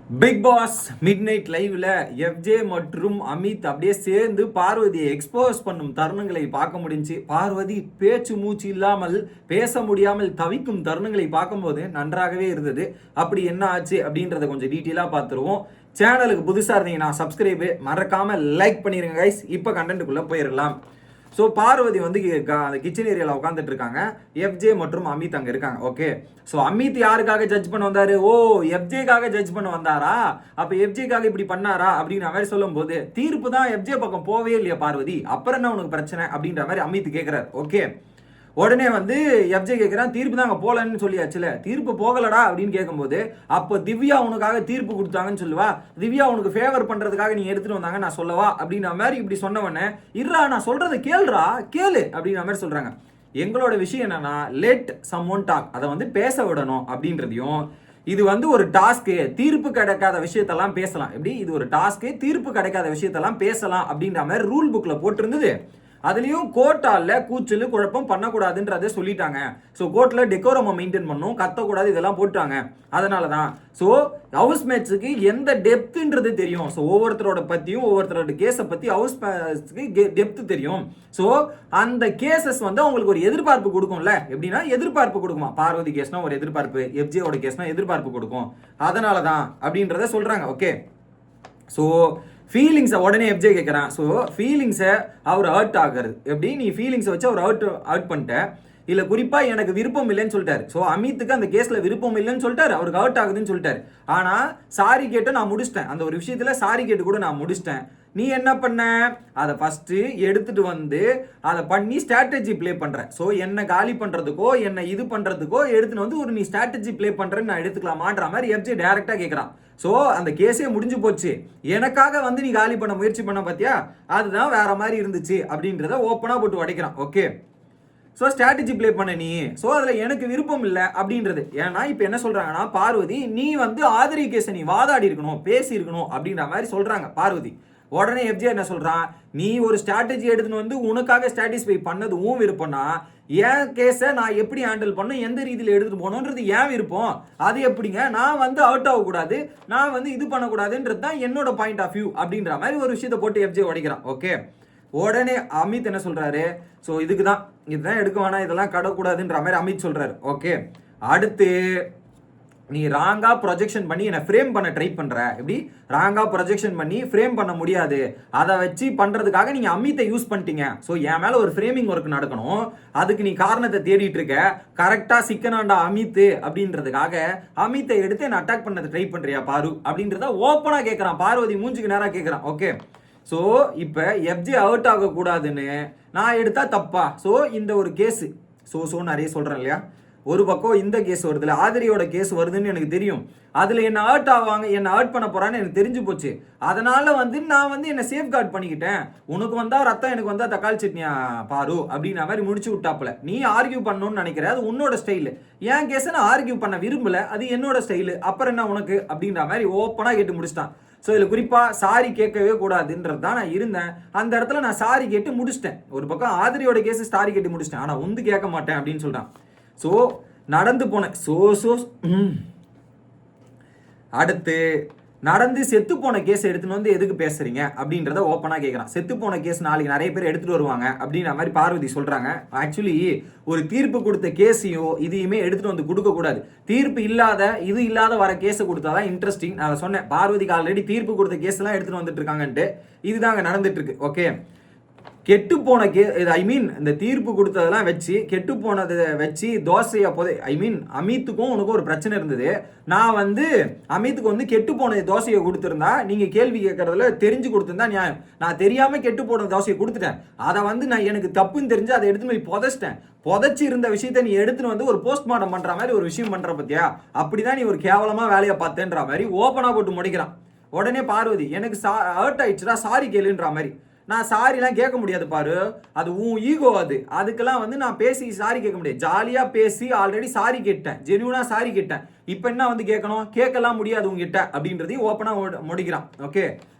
Big pass mid night லைவ்ல FJ மற்றும் அமித் அப்படியே சேர்ந்து பார்வதியை எக்ஸ்போஸ் பண்ணும் தருணங்களை பார்க்க முடிஞ்சு. பார்வதி பேச்சு மூச்சு இல்லாமல் பேச முடியாமல் தவிக்கும் தருணங்களை பார்க்கும்போது நன்றாகவே இருந்தது. அப்படி என்ன ஆச்சு அப்படின்றத கொஞ்சம் டீட்டெயிலாக பார்த்துருவோம். சேனலுக்கு புதுசாக இருந்தீங்கன்னா சப்ஸ்கிரைபு மறக்காம லைக் பண்ணிருங்க கைஸ். இப்போ கண்டென்ட்டுக்குள்ளே போயிடலாம். ஸோ பார்வதி வந்து கிச்சன் ஏரியாவில் உட்காந்துட்டு இருக்காங்க. எஃப்ஜே மற்றும் அமித் அங்கே இருக்காங்க. ஓகே, ஸோ அமித் யாருக்காக ஜட்ஜ் பண்ண வந்தாரு? ஓ, எஃப்ஜேக்காக ஜட்ஜ் பண்ண வந்தாரா? அப்போ எஃப்ஜேக்காக இப்படி பண்ணாரா அப்படின்ற மாதிரி சொல்லும் போது தீர்ப்பு தான் எஃப்ஜே பக்கம் போவே இல்லையா பார்வதி, அப்புறம் என்ன உனக்கு பிரச்சனை அப்படின்ற மாதிரி அமித் கேட்கிறார். ஓகே, உடனே வந்து எஃப்ஜே கேட்குறான், தீர்ப்பு தான் அங்கே போகலன்னு சொல்லியாச்சுல, தீர்ப்பு போகலடா அப்படின்னு கேட்கும்போது, அப்போ திவ்யா உனக்காக தீர்ப்பு கொடுத்தாங்கன்னு சொல்லுவா, திவ்யா உனக்கு ஃபேவர் பண்ணுறதுக்காக நீ எடுத்துட்டு வந்தாங்க நான் சொல்லவா அப்படின்ற மாதிரி இப்படி சொன்னவொடனே, இருறா நான் சொல்றதை கேளுடா கேளு அப்படின்ற மாதிரி சொல்றாங்க. எங்களோட விஷயம் என்னன்னா, லெட் சம்ஒன் டாக், அதை வந்து பேச விடணும் அப்படின்றதையும், இது வந்து ஒரு டாஸ்க்கு, தீர்ப்பு கிடைக்காத விஷயத்தெல்லாம் பேசலாம். எப்படி இது ஒரு டாஸ்க்கு, தீர்ப்பு கிடைக்காத விஷயத்தெல்லாம் பேசலாம் அப்படின்ற மாதிரி ரூல் புக்ல போட்டிருந்தது. அதுலயும் கோர்ட்டால கூச்சல் குழப்பம் பண்ணக்கூடாதுன்றதை சொல்லிட்டாங்க. ஸோ கோர்ட்ல டெக்கோரமை மெயின்டைன் பண்ணும், கத்தக்கூடாது, இதெல்லாம் போட்டாங்க. அதனால தான் ஸோ ஹவுஸ் மேட்ஸுக்கு எந்த டெப்த்ன்றது தெரியும். ஸோ ஒவ்வொருத்தரோட பற்றியும் ஒவ்வொருத்தரோட கேஸை பற்றி ஹவுஸ் மேட்ஸுக்கு டெப்த் தெரியும். ஸோ அந்த கேசஸ் வந்து அவங்களுக்கு ஒரு எதிர்பார்ப்பு கொடுக்கும்ல. எப்படின்னா எதிர்பார்ப்பு கொடுக்குமா, பார்வதி கேஸ்னா ஒரு எதிர்பார்ப்பு, எஃப்ஜேவோட கேஸ்னா எதிர்பார்ப்பு கொடுக்கும். அதனால தான் அப்படின்றத சொல்றாங்க. ஓகே, ஸோ ஃபீலிங்ஸை உடனே எஃப்ஜே கேட்குறான். ஸோ ஃபீலிங்ஸை அவர் ஹர்ட் ஆகுறது எப்படி, நீ ஃபீலிங்ஸை வச்சு அவர் ஹர்ட் பண்ணிட்ட, இல்லை குறிப்பாக எனக்கு விருப்பம் இல்லைன்னு சொல்லிட்டாரு. ஸோ அமித்துக்கு அந்த கேஸில் விருப்பம் இல்லைன்னு சொல்லிட்டாரு, அவருக்கு ஹர்ட் ஆகுதுன்னு சொல்லிட்டாரு. ஆனால் சாரி கேட்டு நான் முடிச்சிட்டேன், அந்த ஒரு விஷயத்தில் சாரி கேட்டு கூட நான் முடிச்சிட்டேன். நீ என்ன பண்ண, அதை ஃபஸ்ட்டு எடுத்துட்டு வந்து அதை பண்ணி ஸ்ட்ராட்டஜி ப்ளே பண்ணுற. ஸோ என்னை காலி பண்ணுறதுக்கோ என்னை இது பண்ணுறதுக்கோ எடுத்துன்னு வந்து ஒரு நீ ஸ்ட்ராட்டஜி ப்ளே பண்ணுறேன்னு நான் எடுத்துக்கலாமான்ற மாதிரி எஃப்ஜே டைரெக்டாக கேட்குறான். ஸோ அந்த கேஸே முடிஞ்சு போச்சு, எனக்காக வந்து நீ காலி பண்ண முயற்சி பண்ண பார்த்தியா, அதுதான் வேற மாதிரி இருந்துச்சு அப்படின்றத ஓப்பனாக போட்டு உடைக்கிறான். ஓகே, ஸோ ஸ்ட்ராட்டஜி ப்ளே பண்ண நீ, ஸோ அதில் எனக்கு விருப்பம் இல்லை அப்படின்றது. ஏன்னா இப்போ என்ன சொல்கிறாங்கன்னா, பார்வதி நீ வந்து ஆதரி கேஸை நீ வாதாடி இருக்கணும், பேசி இருக்கணும் அப்படின்ற மாதிரி சொல்கிறாங்க பார்வதி. உடனே எஃப்ஜே என்ன சொல்றான், நீ ஒரு ஸ்ட்ராட்டஜி எடுத்துன்னு வந்து உனக்காக ஸ்டாட்டிஸ்ஃபை பண்ணது உன் விருப்பம்னா, என் கேஸை நான் எப்படி ஹேண்டில் பண்ணும், எந்த ரீதியில் எடுத்துட்டு போகணுன்றது ஏன் விருப்பம். அது எப்படிங்க, நான் வந்து அவுட் ஆகக்கூடாது, நான் வந்து இது பண்ணக்கூடாதுன்றது தான் என்னோட பாயிண்ட் ஆஃப் வியூ அப்படின்ற மாதிரி ஒரு விஷயத்தை போட்டு எஃப்ஜே உடைக்கிறான். ஓகே, உடனே அமித் என்ன சொல்றாரு, ஸோ இதுதான் எடுக்க வேணாம், இதெல்லாம் கடக்கூடாதுன்ற மாதிரி அமித் சொல்றாரு. ஓகே, அடுத்து நீ ராங்கா ப்ரொஜெக்ஷன் பண்ணி என்னை ஃப்ரேம் பண்ண ட்ரை பண்ற. எப்படி ராங்கா ப்ரொஜெக்ஷன் பண்ணி ஃப்ரேம் பண்ண முடியாது, அதை வச்சு பண்றதுக்காக நீங்க அமித்தை யூஸ் பண்ணிட்டீங்க. ஸோ என் மேல ஒரு ஃப்ரேமிங் ஒர்க் நடக்கணும், அதுக்கு நீ காரணத்தை தேடிட்டு இருக்க, கரெக்டா சிக்கனாண்டா அமித் அப்படின்றதுக்காக அமித்தை எடுத்து என்ன அட்டாக் பண்ணதை ட்ரை பண்றியா பாரு அப்படின்றத ஓப்பனா கேட்கறான், பார்வதி மூஞ்சுக்கு நேரா கேட்கறான். ஓகே, ஸோ இப்போ எஃப்ஜே அவுட் ஆகக்கூடாதுன்னு நான் எடுத்தா தப்பா? ஸோ இந்த ஒரு கேஸு ஸோ நிறைய சொல்றேன் இல்லையா, ஒரு பக்கம் இந்த கேஸ் வருதுல, ஆதிரியோட கேஸ் வருதுன்னு எனக்கு தெரியும், அதுல என்ன ஹர்ட் ஆவாங்க, என்ன ஹர்ட் பண்ண போறான்னு எனக்கு தெரிஞ்சு போச்சு. அதனால வந்து நான் வந்து என்ன சேஃப் கார்டு பண்ணிக்கிட்டேன், உனக்கு வந்தா ரத்தம் எனக்கு வந்தா தக்காளி சட்னியா பாரு அப்படின்ற மாதிரி முடிச்சு விட்டாப்புல. நீ ஆர்கியூ பண்ணணும்னு நினைக்கிற, அது உன்னோட ஸ்டைலு, என் கேஸை நான் ஆர்கியூ பண்ண விரும்பல, அது என்னோட ஸ்டைலு, அப்புறம் என்ன உனக்கு அப்படின்ற மாதிரி ஓப்பனா கேட்டு முடிச்சிட்டான். ஸோ இதில் குறிப்பாக சாரி கேட்கவே கூடாதுன்றது தான் நான் இருந்தேன். அந்த இடத்துல நான் சாரி கேட்டு முடிச்சிட்டேன். ஒரு பக்கம் ஆதிரியோட கேஸு சாரி கேட்டு முடிச்சிட்டேன், ஆனால் உந்து கேட்க மாட்டேன் அப்படின்னு சொல்கிறான். ஸோ நடந்து போனேன் அடுத்து நடந்து செத்து போன கேஸ் எடுத்துன்னு வந்து எதுக்கு பேசுறீங்க அப்படின்றத ஓப்பனாக கேட்குறான். செத்து போன கேஸ் நாளைக்கு நிறைய பேர் எடுத்துட்டு வருவாங்க அப்படின்ற மாதிரி பார்வதி சொல்றாங்க. ஆக்சுவலி ஒரு தீர்ப்பு கொடுத்த கேஸையும் இதையுமே எடுத்துட்டு வந்து கொடுக்க கூடாது. தீர்ப்பு இல்லாத வர கேஸை கொடுத்தாதான் இன்ட்ரெஸ்டிங். நான் அதை சொன்னேன், பார்வதிக்கு ஆல்ரெடி தீர்ப்பு கொடுத்த கேஸ் எல்லாம் எடுத்துட்டு வந்துட்டு இருக்காங்கன்ட்டு. இதுதாங்க நடந்துட்டு இருக்கு. ஓகே, கெட்டு போன இந்த தீர்ப்பு கொடுத்ததெல்லாம் வச்சு கெட்டு போனதை வச்சு தோசையை அமித்துக்கும் உனக்கும் ஒரு பிரச்சனை இருந்தது. நான் வந்து அமித்துக்கு வந்து கெட்டு போன தோசையை கொடுத்துருந்தா நீங்க கேள்வி கேட்கறதுல தெரிஞ்சு கொடுத்துருந்தா நியாயம். நான் தெரியாம கெட்டு போன தோசையை கொடுத்துட்டேன், அதை வந்து நான் எனக்கு தப்புன்னு தெரிஞ்சு அதை எடுத்து போய் புதைச்சிட்டேன். புதைச்சி இருந்த விஷயத்த நீ எடுத்துன்னு வந்து ஒரு போஸ்ட்மார்ட்டம் பண்ற மாதிரி ஒரு விஷயம் பண்ற பத்தியா, அப்படிதான் நீ ஒரு கேவலமா வேலையை பார்த்தேன்ற மாதிரி ஓப்பனா போட்டு முடிக்கிறான். உடனே பார்வதி எனக்கு ஹர்ட் ஆயிடுச்சுடா, சாரி கேளுன்ற மாதிரி. நான் சாரிலாம் கேட்க முடியாது பாரு, அது உன் ஈகோ, அதுக்கெல்லாம் வந்து நான் பேசி சாரி கேட்க முடியாது. ஜாலியாக பேசி ஆல்ரெடி சாரி கேட்டேன், ஜென்யூனா சாரி கேட்டேன், இப்போ என்ன வந்து கேட்கணும், கேட்கலாம் முடியாது உங்ககிட்ட அப்படின்றதையும் ஓப்பனாக முடிக்கிறான். ஓகே,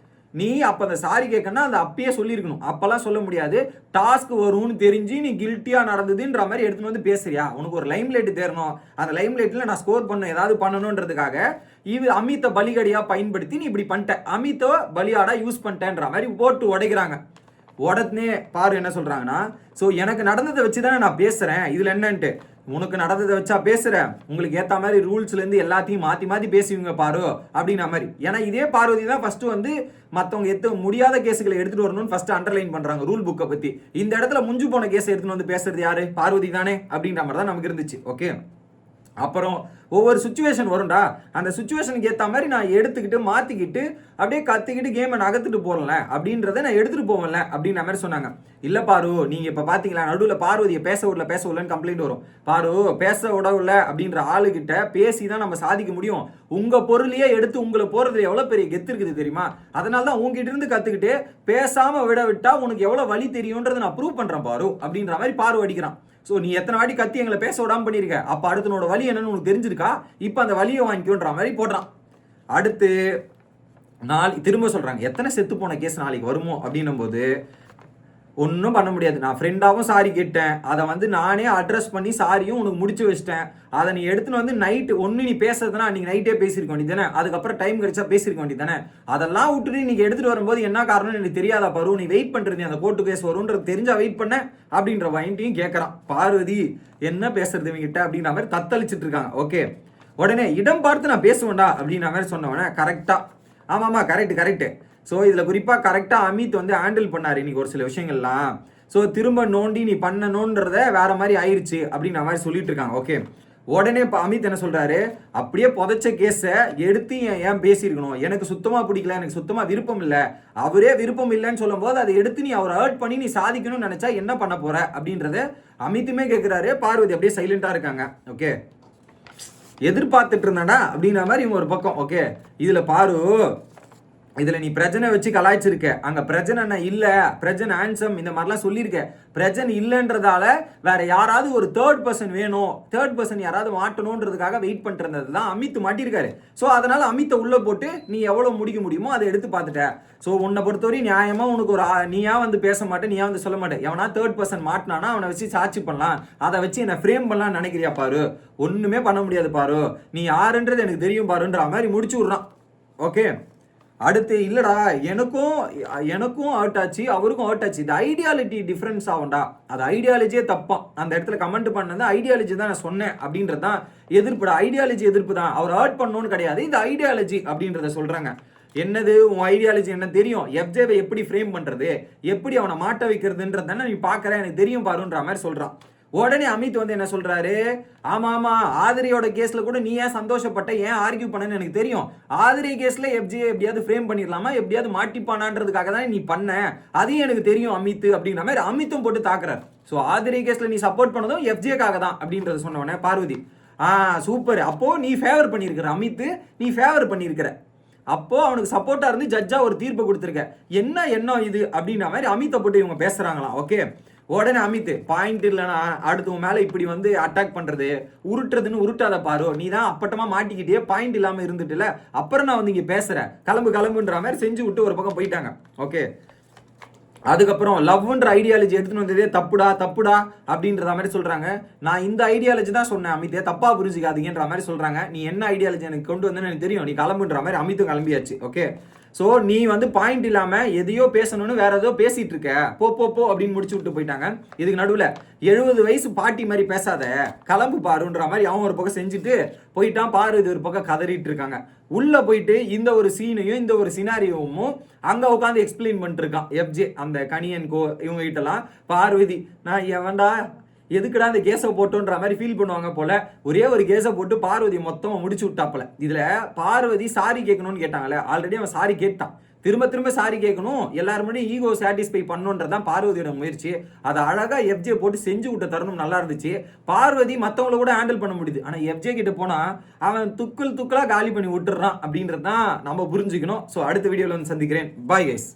நீ அப்போ அந்த சாரி கேட்கணும்னா அந்த அப்பயே சொல்லியிருக்கணும், அப்போல்லாம் சொல்ல முடியாது. டாஸ்க் வரும்னு தெரிஞ்சு நீ கில்ட்டியாக நடந்ததுன்ற மாதிரி எடுத்துன்னு வந்து பேசுறியா, உனக்கு ஒரு லைம் லைட் தேரணும், அந்த லைம் லைட்டில் நான் ஸ்கோர் பண்ண ஏதாவது பண்ணணுன்றதுக்காக இது அமித்தை பலிகடியா பயன்படுத்தி நீ இப்படி பண்ணிட்ட, அமித்தை பலியாடா யூஸ் பண்ணிட்டேன்ற மாதிரி போட்டு உடைக்கிறாங்க. உடனே பாரு என்ன சொல்றாங்கன்னா, ஸோ எனக்கு நடந்ததை வச்சு தானே நான் பேசுறேன், இதுல என்னன்ட்டு, உனக்கு நடந்ததை வச்சா பேசுறேன், உங்களுக்கு ஏத்த மாதிரி ரூல்ஸ்ல இருந்து எல்லாத்தையும் மாத்தி மாத்தி பேசுவீங்க பாரு அப்படின்ற மாதிரி. ஏன்னா இதே பார்வதி தான் ஃபர்ஸ்ட் வந்து மத்தவங்க எத்த முடியாத கேஸுகளை எடுத்துட்டு வரணும்னு ஃபர்ஸ்ட் அண்டர்லைன் பண்றாங்க ரூல் புக்கை பத்தி. இந்த இடத்துல முஞ்சு போன கேஸ் எடுத்துட்டு வந்து பேசுறது யாரு? பார்வதி தானே அப்படின்ற மாதிரி தான் நமக்கு இருந்துச்சு. ஓகே, அப்புறம் ஒவ்வொரு சுச்சுவேஷன் வரும்டா, அந்த சுச்சுவேஷனுக்கு ஏற்ற மாதிரி நான் எடுத்துக்கிட்டு மாற்றிக்கிட்டு அப்படியே கற்றுக்கிட்டு கேமை நகர்த்துட்டு போகல அப்படின்றத நான் எடுத்துகிட்டு போவேன்ல அப்படின்ற மாதிரி சொன்னாங்க. இல்லை பாரு, நீங்கள் இப்போ பார்த்தீங்களா நடுவில் பார்வதியை பேச விடலன்னு கம்ப்ளைண்ட் வரும். பாரு, பேச விடவில்லை அப்படின்ற ஆளுகிட்ட பேசி தான் நம்ம சாதிக்க முடியும். உங்கள் பொருளையே எடுத்து உங்களை போகிறது எவ்வளோ பெரிய கெத்து இருக்குது தெரியுமா? அதனால தான் உங்ககிட்ட இருந்து கற்றுக்கிட்டு பேசாமல் விட்டா உனக்கு எவ்வளோ வழி தெரியுன்றதை நான் ப்ரூவ் பண்ணுறேன் பாரு அப்படின்ற மாதிரி பாரு அடிக்கிறான். ஸோ நீ எத்தனை வாட்டி கத்தி எங்களை பேச விடாமல் பண்ணியிருக்க, அப்போ அடுத்தனோட வழி என்னன்னு உனக்கு தெரிஞ்சிருக்கா, இப்போ அந்த வழியை வாங்கிக்கோன்ற மாதிரி போடுறான். அடுத்து திரும்ப சொல்கிறாங்க, எத்தனை செத்து போன கேஸ் நாளைக்கு வருமோ அப்படின்னும் போது ஒன்றும் பண்ண முடியாது. நான் ஃப்ரெண்டாகவும் சாரி கேட்டேன், அதை வந்து நானே அட்ரஸ் பண்ணி சாரியும் உனக்கு முடிச்சு வச்சிட்டேன். அதை நீ எடுத்துன்னு வந்து நைட்டு ஒன்று நீ பேசுறதுனா அன்றைக்கி நைட்டே பேசியிருக்க வேண்டியது தானே, அதுக்கப்புறம் டைம் கிடைச்சா பேசியிருக்க வேண்டியது தானே. அதெல்லாம் விட்டுட்டு நீங்கள் எடுத்துகிட்டு வரும்போது என்ன காரணம்னு எனக்கு தெரியாதா பாரு, நீ வெயிட் பண்ணுறது அந்த கோர்ட்டு கேஸ் வரும்ன்றது தெரிஞ்சா வெயிட் பண்ண அப்படின்ற வாங்கிட்டையும் கேட்குறான். பார்வதி என்ன பேசுறது இவங்கிட்ட அப்படின்ற மாதிரி தத்தளிச்சுட்டு இருக்காங்க. ஓகே, உடனே இடம் பார்த்து நான் பேசுவேன்டா அப்படின்ற மாதிரி சொன்னவனே கரெக்டாக, ஆமாம்மா கரெக்டு. ஸோ இதில் குறிப்பாக கரெக்டாக அமித் வந்து ஹேண்டில் பண்ணார் இன்னைக்கு ஒரு சில விஷயங்கள்லாம். ஸோ திரும்ப நோண்டி நீ பண்ணணுன்றத வேற மாதிரி ஆயிடுச்சு அப்படின்ற மாதிரி சொல்லிட்டு இருக்காங்க. ஓகே, உடனே இப்போ அமித் என்ன சொல்றாரு, அப்படியே புதைச்ச கேஸை எடுத்து ஏன் பேசியிருக்கணும், எனக்கு சுத்தமாக பிடிக்கல, எனக்கு சுத்தமாக விருப்பம் இல்லை, அவரே விருப்பம் இல்லைன்னு சொல்லும் போது அதை எடுத்து நீ அவரை ஹர்ட் பண்ணி நீ சாதிக்கணும்னு நினைச்சா என்ன பண்ண போற அப்படின்றத அமித்துமே கேட்குறாரு. பார்வதி அப்படியே சைலண்டா இருக்காங்க. ஓகே, எதிர்பார்த்துட்டு இருந்தானா அப்படின்ற மாதிரி இவங்க ஒரு பக்கம். ஓகே, இதில் பாரு, இதில் நீ பிரஜனை வச்சு கலாய்ச்சிருக்க, அங்கே பிரஜனை இல்லை, பிரஜன் ஹேண்ட்ஸம் இந்த மாதிரிலாம் சொல்லியிருக்க, பிரஜன் இல்லைன்றதால வேற யாராவது ஒரு தேர்ட் பர்சன் வேணும், தேர்ட் பர்சன் யாராவது மாட்டணுன்றதுக்காக வெயிட் பண்ணிட்டு இருந்தது தான் அமித் மாட்டிருக்காரு. ஸோ அதனால அமித்தை உள்ள போட்டு நீ எவ்வளோ முடிக்க முடியுமோ அதை எடுத்து பார்த்துட்ட. ஸோ உன்னை பொறுத்தவரை நியாயமா உனக்கு ஒரு நீயா வந்து பேச மாட்டேன், நீயா வந்து சொல்ல மாட்டேன், எவனா தேர்ட் பர்சன் மாட்டினானா அவனை வச்சு சாட்சி பண்ணலாம், அதை வச்சு என்னை ஃப்ரேம் பண்ணலாம் நினைக்கிறியா பாரு, ஒன்றுமே பண்ண முடியாது பாரு, நீ யாருன்றது எனக்கு தெரியும் பாருன்ற மாதிரி முடிச்சு விட்றான். ஓகே, அடுத்து இல்லடா எனக்கும் ஹர்ட் ஆச்சு, அவருக்கும் ஹர்ட் ஆச்சு, இது ஐடியாலிட்டி டிஃப்ரென்ஸ் ஆகும்டா, அது ஐடியாலஜியே தப்பான், அந்த இடத்துல கமெண்ட் பண்ணது ஐடியாலஜி தான் நான் சொன்னேன் அப்படின்றது தான் எதிர்ப்புடா, ஐடியாலஜி எதிர்ப்பு தான், அவர் ஹர்ட் பண்ணணும்னு கிடையாது, இது ஐடியாலஜி அப்படின்றத சொல்றாங்க. என்னது உன் ஐடியாலஜி என்ன தெரியும், எஃப்ஜேவை எப்படி ஃப்ரேம் பண்றது, எப்படி அவனை மாட்ட வைக்கிறதுன்றது தானே நீ பார்க்கற, எனக்கு தெரியும் பாருன்ற மாதிரி சொல்றான். உடனே அமித் வந்து என்ன சொல்றாரு, ஆமா ஆதிரியோட கேஸ்ல கூட நீ ஏன் சந்தோஷப்பட்ட, ஏன் ஆர்கியூ பண்ணன்னு எனக்கு தெரியும், ஆதிரி கேஸ்ல எஃப்ஜே எப்படியாவது ஃப்ரேம் பண்ணிடலாமா, எப்படியாவது மாட்டிப்பானான்றதுக்காக தான் நீ பண்ண, அதையும் எனக்கு தெரியும் அமித் அப்படின்ற மாதிரி அமித்தும் போட்டு தாக்குறாரு. ஸோ ஆதிரி கேஸ்ல நீ சப்போர்ட் பண்ணதும் எஃப்ஜேக்காக தான் அப்படின்றத சொன்னவனே பார்வதி, சூப்பர், அப்போ நீ ஃபேவர் பண்ணியிருக்கிற அமித், நீ ஃபேவர் பண்ணியிருக்கிற, அப்போ அவனுக்கு சப்போர்ட்டா இருந்து ஜட்ஜா ஒரு தீர்ப்பு கொடுத்துருக்க, என்ன இது அப்படின்ற மாதிரி அமித்தை போட்டு இவங்க பேசுறாங்களாம். ஓகே, உடனே அமித் பாயிண்ட் இல்லைனா அடுத்து மேலே இப்படி வந்து அட்டாக் பண்ணுறது உருட்டுறதுன்னு உருட்டாத பாரு, நீ தான் அப்பட்டமா மாட்டிக்கிட்டே பாயிண்ட் இல்லாமல் இருந்துட்டுல, அப்புறம் நான் வந்து இங்கே பேசுகிறேன், கிளம்புன்ற மாதிரி செஞ்சு விட்டு ஒரு பக்கம் போயிட்டாங்க. ஓகே, அதுக்கப்புறம் லவ்ன்ற ஐடியாலஜி எடுத்துன்னு வந்ததே தப்புடா அப்படின்ற மாதிரி சொல்றாங்க. நான் இந்த ஐடியாலஜி தான் சொன்னேன் அமித்தே, தப்பா புரிஞ்சுக்காதீங்கன்ற மாதிரி சொல்றாங்க. நீ என்ன ஐடியாலஜி எனக்கு கொண்டு வந்தேன்னு எனக்கு தெரியும், நீ கிளம்புன்ற மாதிரி அமித்தும் கிளம்பியாச்சு. ஓகே, ஸோ நீ வந்து பாயிண்ட் இல்லாமல் எதையோ பேசணும்னு வேற ஏதோ பேசிட்டு இருக்க, போ அப்படின்னு முடிச்சு விட்டு போயிட்டாங்க. இதுக்கு நடுவில் 70 வயசு பாட்டி மாதிரி பேசாத, கிளம்பு பாருன்ற மாதிரி அவன் ஒரு பக்கம் செஞ்சுட்டு போயிட்டான். பாரு இது ஒரு பக்கம் கதறிட்டு இருக்காங்க. உள்ள போயிட்டு இந்த ஒரு சீனையும் இந்த ஒரு சினாரியோவும் அங்க உட்காந்து எக்ஸ்பிளைன் பண்ணிட்டு இருக்கான் எஃப்ஜே, அந்த கனியன் கோ இவங்க கிட்டலாம். பார்வதி நான் எவன்டா எதுக்குடா இந்த கேஸை போட்டோன்ற மாதிரி ஃபீல் பண்ணுவாங்க போல, ஒரே ஒரு கேஸை போட்டு பார்வதி மொத்தம் முடிச்சு விட்டாப்பல. இதுல பார்வதி சாரி கேட்கணும்னு கேட்டாங்களே, ஆல்ரெடி அவன் சாரி கேட்டான், திரும்ப சாரி கேட்கணும், எல்லாரும் ஈகோ சாட்டிஸ்ஃபை பண்ணணுன்றதான் பார்வதியோட முயற்சி. அதை அழகா எஃப்ஜே போட்டு செஞ்சு விட்ட தருணம் நல்லா இருந்துச்சு. பார்வதி மற்றவங்கள கூட ஹேண்டில் பண்ண முடியுது, ஆனா எஃப்ஜே கிட்ட போனா அவன் துக்குலா காலி பண்ணி விட்டுறான் அப்படின்றது தான் நம்ம புரிஞ்சுக்கணும். ஸோ அடுத்த வீடியோவில் வந்து சந்திக்கிறேன். Bye guys.